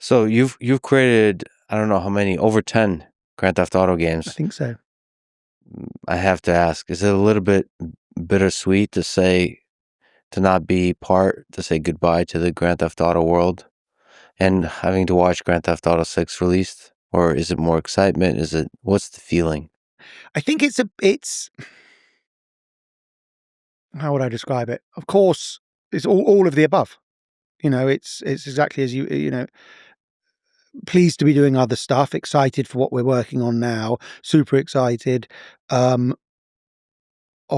So you've created, I don't know how many, over 10 Grand Theft Auto I games. think so. I have to ask, is it a little bit bittersweet to say goodbye to the Grand Theft Auto world and having to watch Grand Theft Auto 6 released? Or is it more excitement? What's the feeling? I think it's how would I describe it? Of course, it's all of the above. It's exactly as you know, pleased to be doing other stuff, excited for what we're working on now, super excited. Of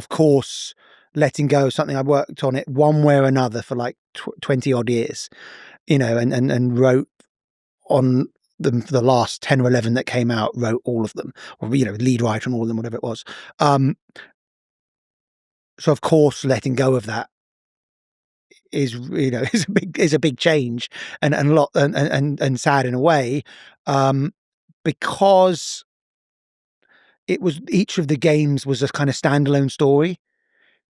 course, letting go of something I worked on it one way or another for like 20 odd years, and wrote on the last 10 or 11 that came out, wrote all of them, or, lead writer on all of them, whatever it was. So of course, letting go of that is is a big change and a lot and sad in a way, because it was, each of the games was a kind of standalone story.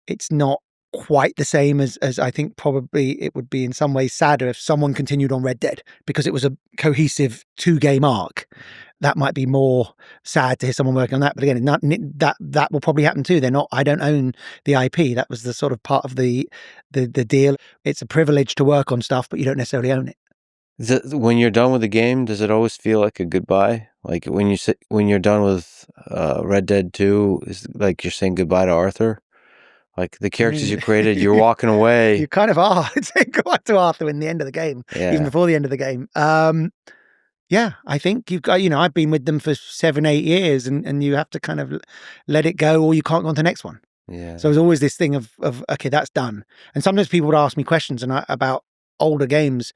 It's not quite the same as I think probably it would be in some ways sadder if someone continued on Red Dead because it was a cohesive 2-game arc. That might be more sad to hear someone working on that. But again, that will probably happen too. I don't own the IP. That was the sort of part of the deal. It's a privilege to work on stuff, but you don't necessarily own it. When you're done with the game, does it always feel like a goodbye? Like when you're done with Red Dead 2, is like you're saying goodbye to Arthur? Like the characters you created, you're walking away. You kind of are saying goodbye to Arthur in the end of the game, even before the end of the game. Yeah, I think you've got, I've been with them for 7-8 years and you have to kind of let it go or you can't go on to the next one. Yeah. So there's always this thing of okay, that's done. And sometimes people would ask me questions about older games.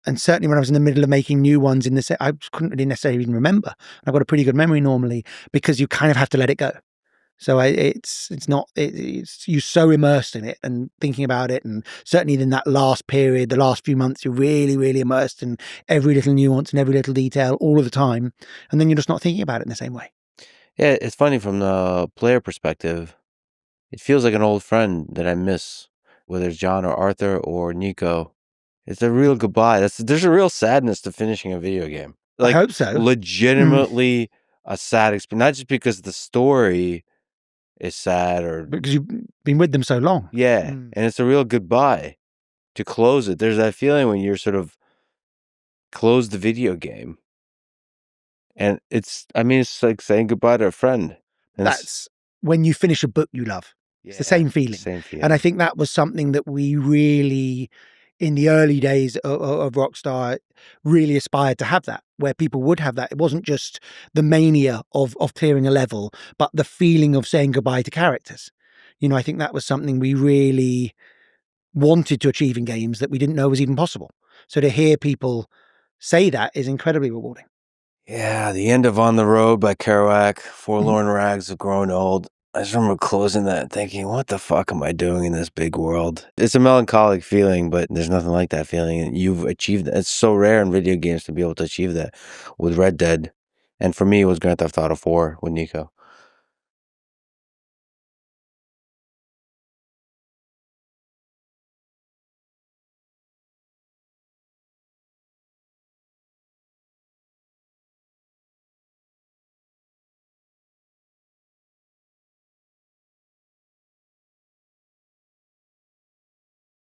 And certainly when I was in the middle of making new ones I couldn't really necessarily even remember. I've got a pretty good memory normally because you kind of have to let it go. So it's you're so immersed in it and thinking about it, and certainly in that last period, the last few months, you're really, really immersed in every little nuance and every little detail all of the time, and then you're just not thinking about it in the same way. Yeah, it's funny from the player perspective. It feels like an old friend that I miss, whether it's John or Arthur or Nico. It's a real goodbye. There's a real sadness to finishing a video game. Like, I hope so. Legitimately a sad experience, not just because the story is sad or because you've been with them so long. Yeah, and it's a real goodbye to close it. There's that feeling when you're sort of close the video game, and it's like saying goodbye to a friend. And that's when you finish a book you love. It's the same feeling. And I think that was something that we really, in the early days of Rockstar, really aspired to have, that where people would have that. It wasn't just the mania of clearing a level, but the feeling of saying goodbye to characters. I think that was something we really wanted to achieve in games that we didn't know was even possible. So to hear people say that is incredibly rewarding. Yeah, the end of On the Road by Kerouac, Forlorn Rags have grown old. I just remember closing that and thinking, what the fuck am I doing in this big world? It's a melancholic feeling, but there's nothing like that feeling. And you've achieved that. It's so rare in video games to be able to achieve that with Red Dead. And for me, it was Grand Theft Auto 4 with Nico.